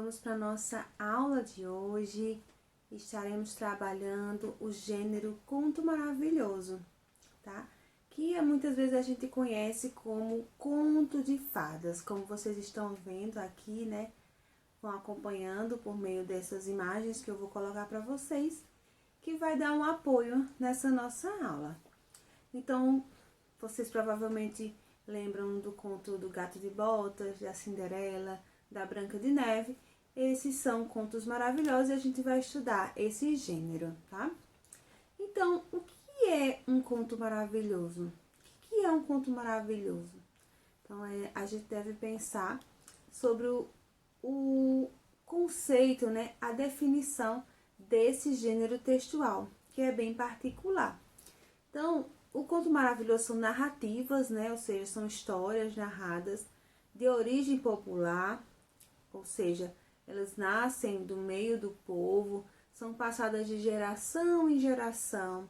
vamos para a nossa aula de hoje. Estaremos trabalhando o gênero conto maravilhoso, tá? Que muitas vezes a gente conhece como conto de fadas, como vocês estão vendo aqui, né? Vão acompanhando por meio dessas imagens que eu vou colocar para vocês, que vai dar um apoio nessa nossa aula. Então, vocês provavelmente lembram do conto do Gato de Botas, da Cinderela, da Branca de Neve. Esses são contos maravilhosos e a gente vai estudar esse gênero, tá? Então, o que é um conto maravilhoso? O que é um conto maravilhoso? Então, a gente deve pensar sobre o conceito, né? A definição desse gênero textual, que é bem particular. Então, o conto maravilhoso são narrativas, né? Ou seja, são histórias narradas de origem popular, ou seja, elas nascem do meio do povo, são passadas de geração em geração,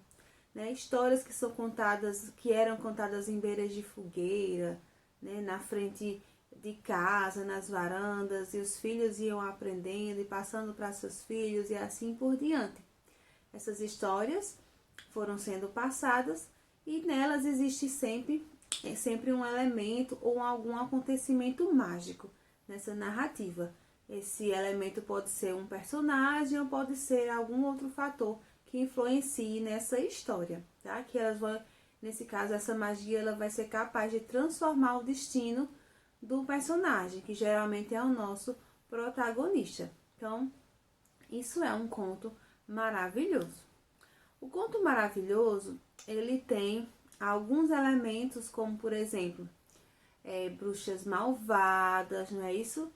né? Histórias que são contadas, que eram contadas em beiras de fogueira, né? Na frente de casa, nas varandas, e os filhos iam aprendendo e passando para seus filhos e assim por diante. Essas histórias foram sendo passadas e nelas existe sempre um elemento ou algum acontecimento mágico nessa narrativa. Esse elemento pode ser um personagem ou pode ser algum outro fator que influencie nessa história, tá? Que elas vão, nesse caso, essa magia ela vai ser capaz de transformar o destino do personagem, que geralmente é o nosso protagonista. Então, isso é um conto maravilhoso. O conto maravilhoso, ele tem alguns elementos, como por exemplo, bruxas malvadas, não é isso?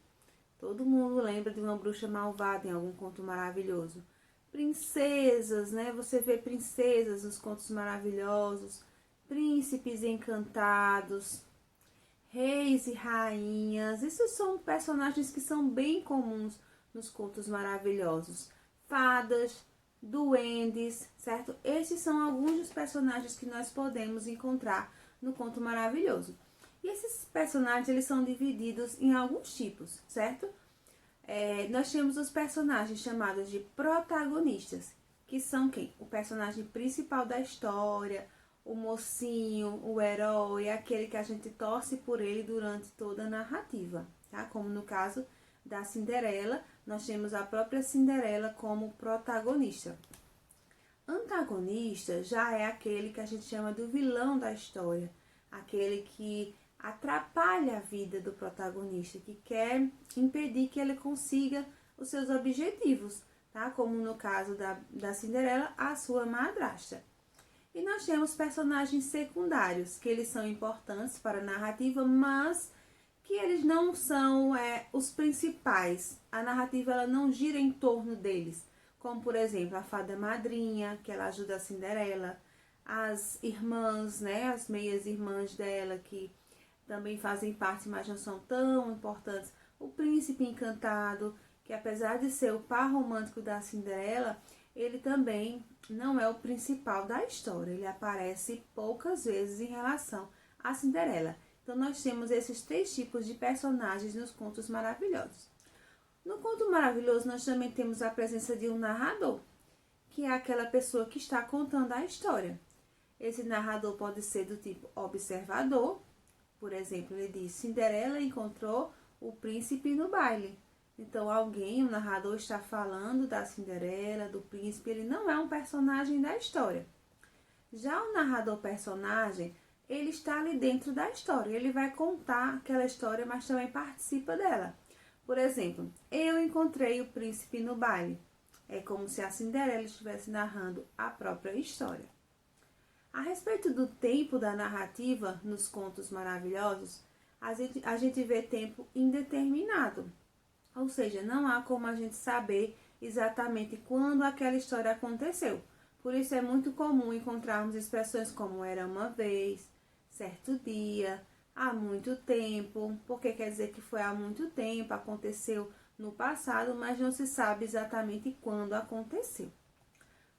Todo mundo lembra de uma bruxa malvada em algum conto maravilhoso. Princesas, né? Você vê princesas nos contos maravilhosos, príncipes encantados, reis e rainhas. Esses são personagens que são bem comuns nos contos maravilhosos. Fadas, duendes, certo? Esses são alguns dos personagens que nós podemos encontrar no conto maravilhoso. E esses personagens, eles são divididos em alguns tipos, certo? Nós temos os personagens chamados de protagonistas, que são quem? O personagem principal da história, o mocinho, o herói, aquele que a gente torce por ele durante toda a narrativa, tá? Como no caso da Cinderela, nós temos a própria Cinderela como protagonista. Antagonista já é aquele que a gente chama do vilão da história, aquele que atrapalha a vida do protagonista, que quer impedir que ele consiga os seus objetivos, tá? Como no caso da Cinderela, a sua madrasta. E nós temos personagens secundários, que eles são importantes para a narrativa, mas que eles não são os principais. A narrativa ela não gira em torno deles, como por exemplo a fada madrinha, que ela ajuda a Cinderela, as irmãs, né, as meias irmãs dela, que também fazem parte, mas não são tão importantes. O príncipe encantado, que apesar de ser o par romântico da Cinderela, ele também não é o principal da história. Ele aparece poucas vezes em relação à Cinderela. Então, nós temos esses três tipos de personagens nos contos maravilhosos. No conto maravilhoso, nós também temos a presença de um narrador, que é aquela pessoa que está contando a história. Esse narrador pode ser do tipo observador. Por exemplo, ele diz: Cinderela encontrou o príncipe no baile. Então, o narrador está falando da Cinderela, do príncipe, ele não é um personagem da história. Já o narrador personagem, ele está ali dentro da história, ele vai contar aquela história, mas também participa dela. Por exemplo, eu encontrei o príncipe no baile. É como se a Cinderela estivesse narrando a própria história. A respeito do tempo da narrativa nos contos maravilhosos, a gente vê tempo indeterminado. Ou seja, não há como a gente saber exatamente quando aquela história aconteceu. Por isso é muito comum encontrarmos expressões como era uma vez, certo dia, há muito tempo, porque quer dizer que foi há muito tempo, aconteceu no passado, mas não se sabe exatamente quando aconteceu.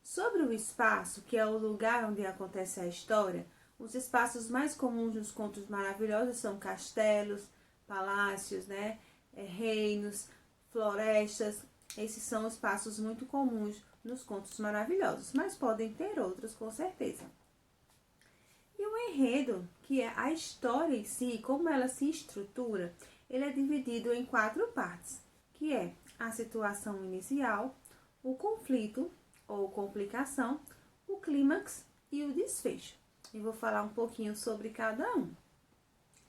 Sobre o espaço, que é o lugar onde acontece a história, os espaços mais comuns nos contos maravilhosos são castelos, palácios, né? Reinos, florestas. Esses são espaços muito comuns nos contos maravilhosos, mas podem ter outros com certeza. E o enredo, que é a história em si, como ela se estrutura, ele é dividido em 4 partes, que é a situação inicial, o conflito ou complicação, o clímax e o desfecho. E vou falar um pouquinho sobre cada um.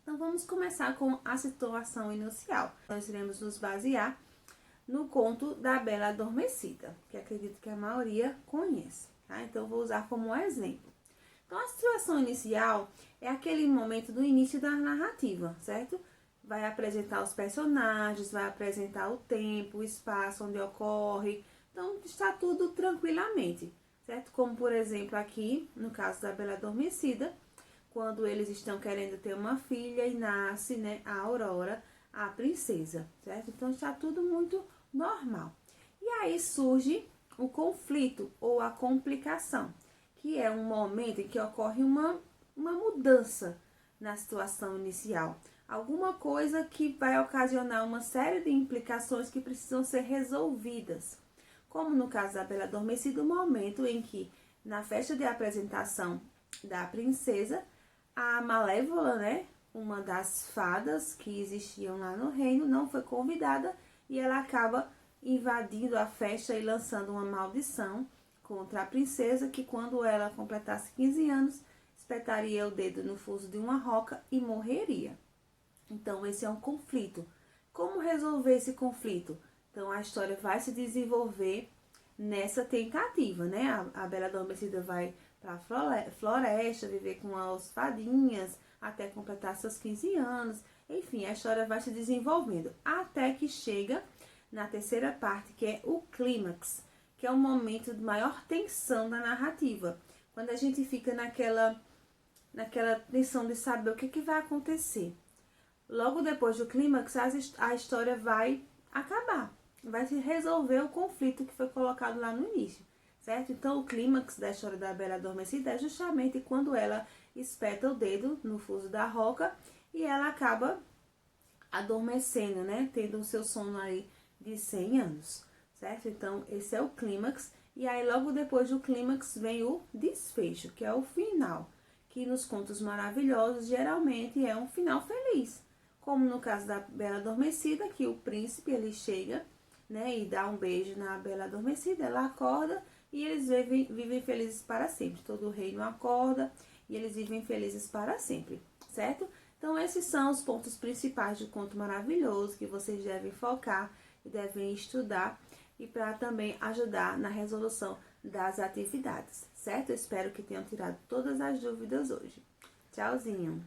Então vamos começar com a situação inicial. Nós iremos nos basear no conto da Bela Adormecida, que acredito que a maioria conhece, tá? Então vou usar como exemplo. Então a situação inicial é aquele momento do início da narrativa, certo? Vai apresentar os personagens, vai apresentar o tempo, o espaço onde ocorre. Então está tudo tranquilamente, certo? Como por exemplo aqui, no caso da Bela Adormecida, quando eles estão querendo ter uma filha e nasce, né, a Aurora, a princesa, certo? Então está tudo muito normal. E aí surge o conflito ou a complicação, que é um momento em que ocorre uma mudança na situação inicial. Alguma coisa que vai ocasionar uma série de implicações que precisam ser resolvidas. Como no caso da Bela Adormecida, o momento em que, na festa de apresentação da princesa, a Malévola, né, uma das fadas que existiam lá no reino, não foi convidada e ela acaba invadindo a festa e lançando uma maldição contra a princesa, que quando ela completasse 15 anos, espetaria o dedo no fuso de uma roca e morreria. Então, esse é um conflito. Como resolver esse conflito? Então, a história vai se desenvolver nessa tentativa, né? A Bela Adormecida vai para a floresta, viver com as fadinhas, até completar seus 15 anos. Enfim, a história vai se desenvolvendo, até que chega na terceira parte, que é o clímax, que é o momento de maior tensão da narrativa. Quando a gente fica naquela tensão de saber o que vai acontecer. Logo depois do clímax, a história vai acabar. Vai se resolver o conflito que foi colocado lá no início, certo? Então, o clímax da história da Bela Adormecida é justamente quando ela espeta o dedo no fuso da roca e ela acaba adormecendo, né? Tendo o seu sono aí de 100 anos, certo? Então, esse é o clímax. E aí, logo depois do clímax, vem o desfecho, que é o final, que nos contos maravilhosos, geralmente, é um final feliz. Como no caso da Bela Adormecida, que o príncipe, ele chega, né, e dá um beijo na Bela Adormecida, ela acorda e eles vivem felizes para sempre. Todo o reino acorda e eles vivem felizes para sempre, certo? Então, esses são os pontos principais do conto maravilhoso que vocês devem focar e devem estudar e para também ajudar na resolução das atividades, certo? Eu espero que tenham tirado todas as dúvidas hoje. Tchauzinho!